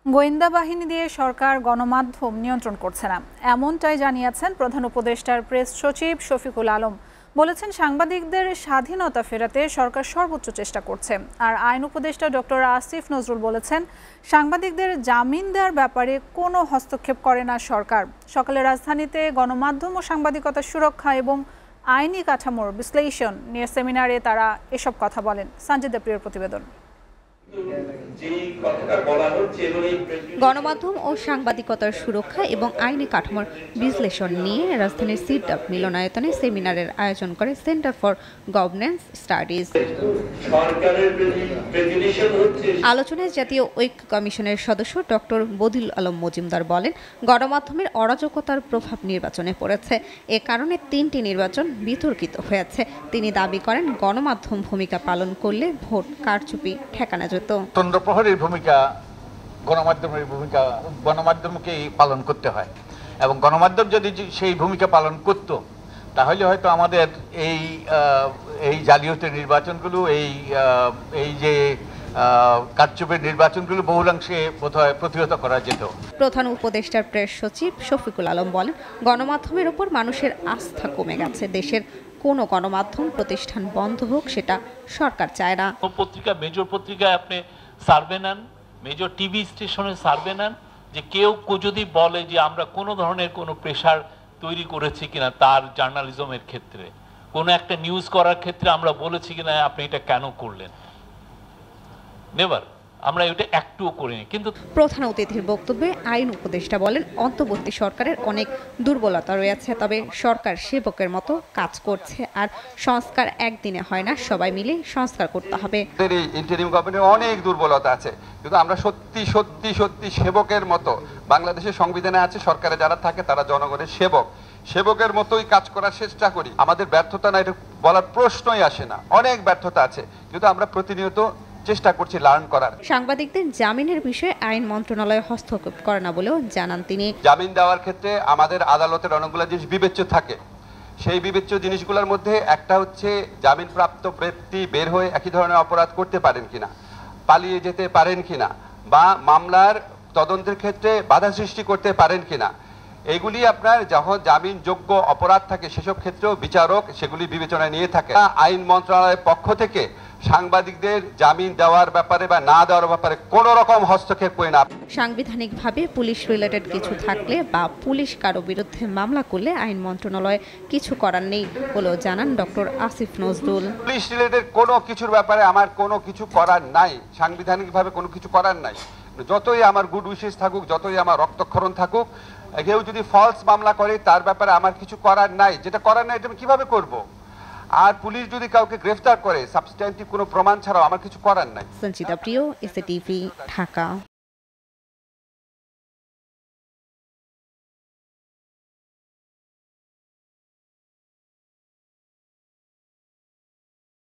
গোয়েন্দা বাহিনী দিয়ে সরকার গণমাধ্যম নিয়ন্ত্রণ করছে না, এমনটাই জানিয়েছেন প্রধান উপদেষ্টার প্রেস সচিব শফিকুল আলম। বলেছেন, সাংবাদিকদের স্বাধীনতা ফেরাতে সরকার সর্বোচ্চ চেষ্টা করছে। আর আইন উপদেষ্টা ডক্টর আসিফ নজরুল বলেছেন, সাংবাদিকদের জামিন দেওয়ার ব্যাপারে কোনো হস্তক্ষেপ করে না সরকার। সকালে রাজধানীতে গণমাধ্যম ও সাংবাদিকতার সুরক্ষা এবং আইনি কাঠামোর বিশ্লেষণ নিয়ে সেমিনারে তারা এসব কথা বলেন। সঞ্জিদা প্রিয়র প্রতিবেদন। গণমাধ্যম ও সাংবাদিকতার সুরক্ষা এবং আইনি কাঠামোর বিশ্লেষণ নিয়ে রাজধানীর সিডাপ মিলনায়তনে সেমিনারের আয়োজন করে সেন্টার ফর গভর্নেন্স স্টাডিজ। আলোচনায় জাতীয় ঐক্য কমিশনের সদস্য ডক্টর বদিউল আলম মজুমদার বলেন, গণমাধ্যমের অরাজকতার প্রভাব নির্বাচনে পড়েছে। এ কারণে ৩টি নির্বাচন বিতর্কিত হয়েছে। তিনি দাবি করেন, গণমাধ্যম ভূমিকা পালন করলে ভোট কারচুপি ঠেকানো যেত। তন্দ্রপ্রহরীর ভূমিকা গণমাধ্যমের ভূমিকা গণমাধ্যমকেই পালন করতে হয়, এবং গণমাধ্যম যদি সেই ভূমিকা পালন করত তাহলে হয়তো আমাদের এই জালিয়াতির নির্বাচনগুলো এই যে কারচুপির নির্বাচনগুলো বহুলাংশে বোধহয় প্রতিহত করা যেত। প্রধান উপদেষ্টার প্রেস সচিব শফিকুল আলম বলেন, গণমাধ্যমের উপর মানুষের আস্থা কমে গেছে। দেশের কোনো গণমাধ্যম প্রতিষ্ঠান বন্ধ হোক সেটা সরকার চায় না। পত্রিকা, মেজর পত্রিকায় আপনি সার্ভে নেন, মেজর টিভি স্টেশনে সার্ভে নেন, যে কেউ যদি বলে যে আমরা কোনো ধরনের কোনো প্রেশার তৈরি করেছি কিনা তার জার্নালিজমের ক্ষেত্রে, কোনো একটা নিউজ করার ক্ষেত্রে আমরা বলেছি কিনা আপনি এটা কেন করলেন, নেভার, আমরা এটা একটুও করিনি। কিন্তু প্রধান অতিথির বক্তব্যে আইন উপদেষ্টা বলেন, অন্তর্বর্তী সরকারের অনেক দুর্বলতা রয়েছে, তবে সরকার সেবকের মতো কাজ করছে। আর সংস্কার একদিনে হয় না, সবাই মিলে সংস্কার করতে হবে। ইন্টারিম গভর্নমেন্টের অনেক দুর্বলতা আছে, কিন্তু আমরা সত্যি সত্যি সত্যি সেবকের মতো, বাংলাদেশের সংবিধানে আছে সরকারে যারা থাকে তারা জনগণের সেবকের মতোই কাজ করার চেষ্টা করি। আমাদের ব্যর্থতা না এটা বলার প্রশ্নই আসে না, অনেক ব্যর্থতা আছে, কিন্তু আমরা প্রতিনিয়ত চেষ্টা করছি লার্ন করার। সাংবাদিকদের জামিনের বিষয়ে আইন মন্ত্রণালয় হস্তক্ষেপ করে না বলেও জানান তিনি। জামিন দেওয়ার ক্ষেত্রে আমাদের আদালতের অনেকগুলো জিনিস বিবেচ্য থাকে। সেই বিবেচ্য জিনিসগুলোর মধ্যে একটা হচ্ছে জামিনপ্রাপ্ত ব্যক্তি বের হয়ে একই ধরনের অপরাধ করতে পারেন কিনা, পালিয়ে যেতে পারেন কিনা, বা মামলার তদন্তের ক্ষেত্রে বাধা সৃষ্টি করতে পারেন কিনা। এগুলি আপনার যখন জামিনযোগ্য অপরাধ থাকে সেসব ক্ষেত্রেও বিচারক সেগুলি বিবেচনায় নিয়ে থাকে। আইন মন্ত্রণালয়ের পক্ষ থেকে সাংবাদিকদের জামিন দেওয়ার ব্যাপারে বা না দেওয়ার ব্যাপারে কোনো রকম হস্তক্ষেপ করে না। সাংবিধানিকভাবে পুলিশ রিলেটেড কিছু থাকলে বা পুলিশ কারো বিরুদ্ধে মামলা করলে আইন মন্ত্রণালয় কিছু করার নেই বলেও জানান doctor Asif Nazrul. Police related কোনো কিছুর ব্যাপারে আমার কোনো কিছু করার নাই, সাংবিধানিকভাবে কোনো কিছু করার নাই। যতই আমার গুড উইশেস থাকুক, যতই আমার রক্তক্ষরণ থাকুক, কেউ যদি ফলস মামলা করে তার ব্যাপারে আমার কিছু করার নাই। যেটা করার নাই এটা আমি কিভাবে করব? আর পুলিশ যদি কাউকে গ্রেফতার করে সাবস্ট্যান্টিভ কোনো প্রমাণ ছাড়াও আমার কিছু করার নাই। সঞ্জিদা প্রিয়, এসএটিভি, ঢাকা।